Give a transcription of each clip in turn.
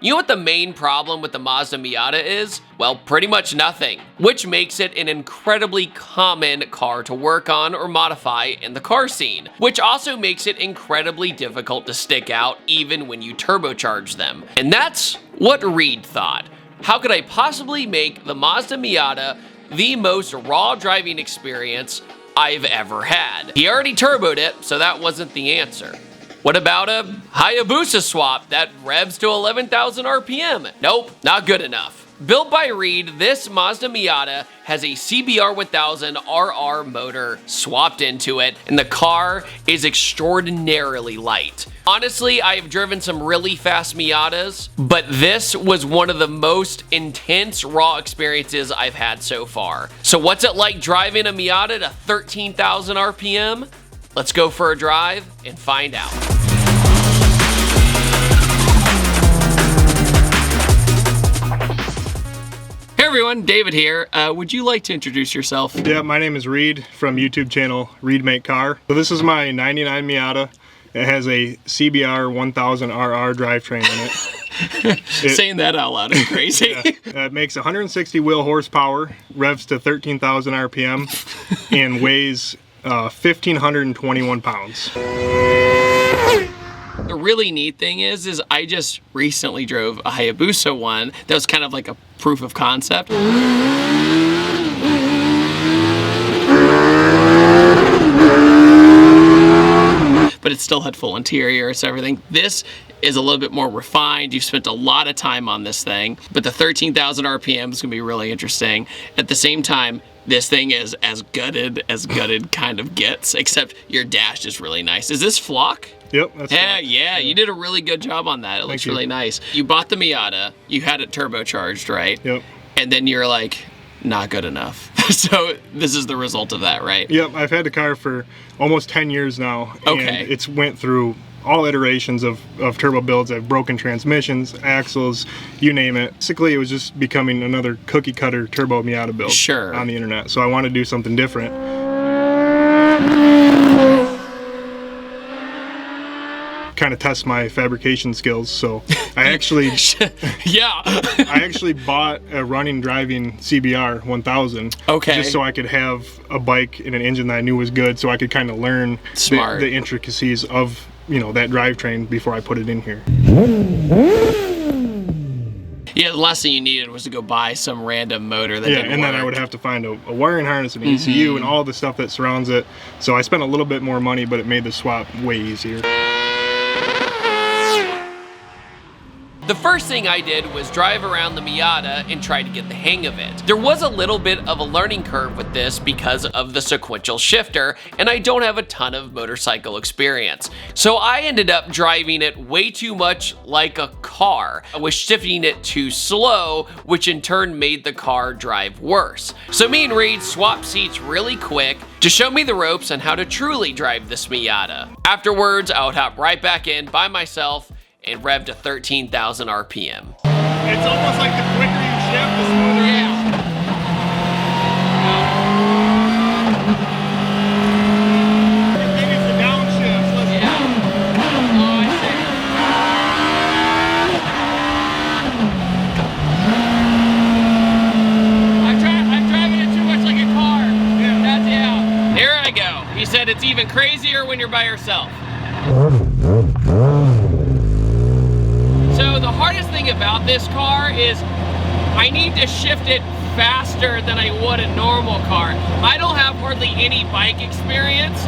You know what the main problem with the Mazda Miata is? Well, pretty much nothing, which makes it an incredibly common car to work on or modify in the car scene, which also makes it incredibly difficult to stick out even when you turbocharge them. And that's what Reed thought. How could I possibly make the Mazda Miata the most raw driving experience I've ever had? He already turboed it, so that wasn't the answer. What about a Hayabusa swap that revs to 11,000 RPM? Nope, not good enough. Built by Reed, this Mazda Miata has a CBR 1000RR motor swapped into it, and the car is extraordinarily light. Honestly, I have driven some really fast Miatas, but this was one of the most intense raw experiences I've had so far. So what's it like driving a Miata to 13,000 RPM? Let's go for a drive and find out. Hey everyone, David here. Would you like to introduce yourself? Yeah, my name is Reed from YouTube channel Reed Make Car. So this is my 99 Miata. It has a CBR 1000RR drivetrain in it. Saying that out loud is crazy. Yeah. It makes 160 wheel horsepower, revs to 13,000 RPM, and weighs 1,521 pounds. The really neat thing is I just recently drove a Hayabusa one that was kind of like a proof of concept. But it still had full interior, so everything. This is a little bit more refined. You've spent a lot of time on this thing, but the 13,000 RPM is gonna be really interesting. At the same time, this thing is as gutted kind of gets, except your dash is really nice. Is this flock? Yep, that's yeah, you did a really good job on that. It looks really nice. You bought the Miata, you had it turbocharged, right? Yep. And then you're like, not good enough. So this is the result of that, right? Yep, I've had the car for almost 10 years now. Okay. And it's went through all iterations of turbo builds. I've broken transmissions, axles, you name it. Basically, it was just becoming another cookie cutter turbo Miata build on the internet. So I want to do something different. Kind of test my fabrication skills. So I actually I actually bought a running driving CBR 1000 just so I could have a bike and an engine that I knew was good, so I could kind of learn the intricacies of, you know, that drivetrain before I put it in here. Yeah, the last thing you needed was to go buy some random motor that didn't work. Then I would have to find a wiring harness, an ECU, and all the stuff that surrounds it. So I spent a little bit more money, but it made the swap way easier. The first thing I did was drive around the Miata and try to get the hang of it. There was a little bit of a learning curve with this because of the sequential shifter, and I don't have a ton of motorcycle experience. So I ended up driving it way too much like a car. I was shifting it too slow, which in turn made the car drive worse. So me and Reed swapped seats really quick to show me the ropes on how to truly drive this Miata. Afterwards, I would hop right back in by myself and rev to 13,000 RPM. It's almost like the quicker you shift, the smoother it is. Maybe it's the downshift. Oh, I see. I'm driving it too much like a car. Yeah. Here I go. He said it's even crazier when you're by yourself. So the hardest thing about this car is I need to shift it faster than I would a normal car. I don't have hardly any bike experience,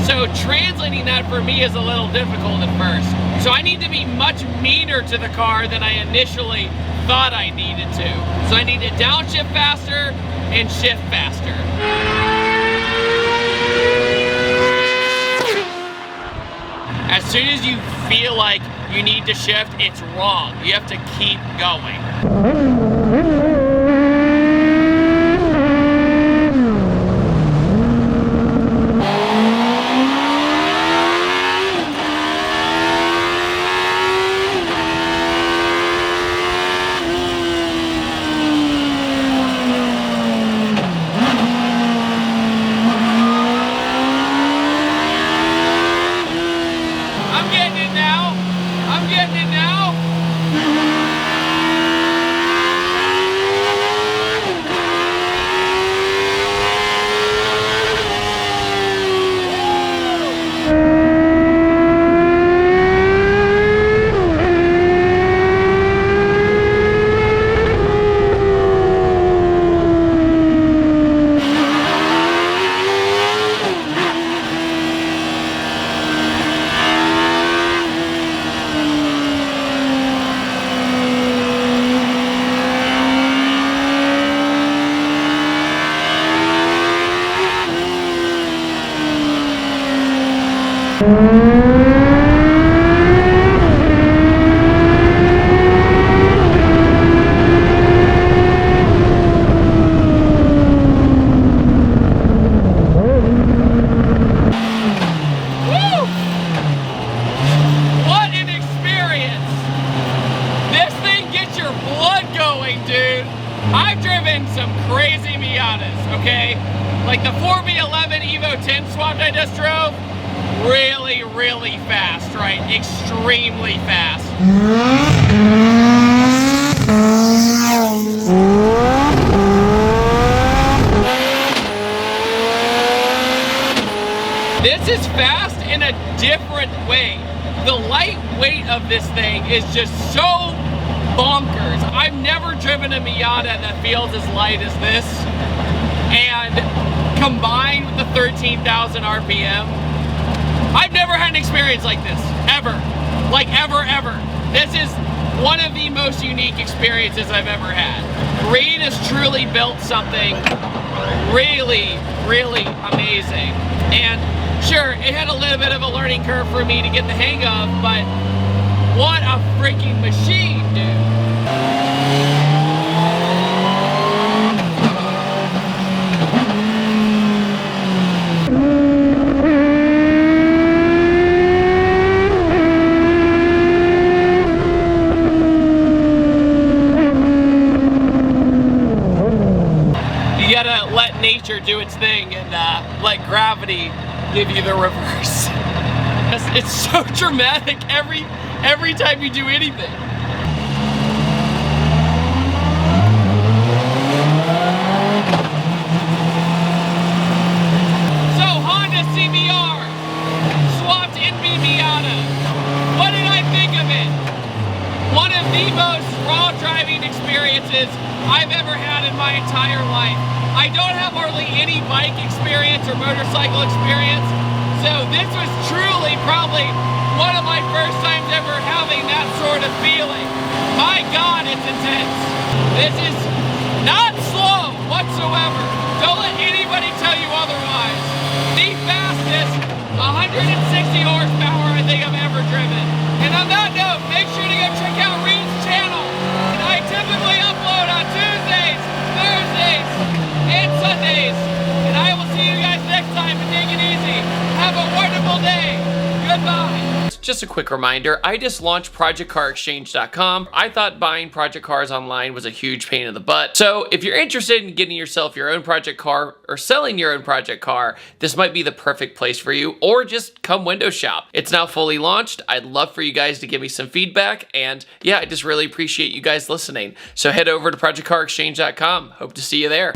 so translating that for me is a little difficult at first. So I need to be much meaner to the car than I initially thought I needed to. So I need to downshift faster and shift faster. As soon as you feel like you need to shift, it's wrong. You have to keep going. I'm getting it now. some crazy Miatas, okay? Like the 4B11 Evo 10 swap I just drove, really, really fast, right? Extremely fast. This is fast in a different way. The lightweight of this thing is just so bonkers. I've never driven a Miata that feels as light as this. And combined with the 13,000 RPM, I've never had an experience like this, ever. Like ever. This is one of the most unique experiences I've ever had. Reed has truly built something really, really amazing. And sure, it had a little bit of a learning curve for me to get the hang of, but what a freaking machine, dude. You gotta let nature do its thing and let gravity give you the reverse. It's so dramatic every time you do anything. So Honda CBR swapped NB Miata. What did I think of it? One of the most raw driving experiences I've ever had in my entire life. I don't have hardly any bike experience or motorcycle experience, so this was truly probably one of my first times ever having that sort of feeling. My God, it's intense. This is not slow whatsoever. Don't let anybody tell you otherwise. The fastest 160 horsepower I think I've ever driven. And on that note, make sure to go check out Reed's channel. And I typically upload on Tuesdays, Thursdays, and Sundays. And I will see you guys next time, and take it easy. Have a wonderful day. Goodbye. Just a quick reminder, I just launched ProjectCarExchange.com. I thought buying project cars online was a huge pain in the butt. So if you're interested in getting yourself your own project car or selling your own project car, this might be the perfect place for you, or just come window shop. It's now fully launched. I'd love for you guys to give me some feedback, and yeah, I just really appreciate you guys listening. So head over to ProjectCarExchange.com. Hope to see you there.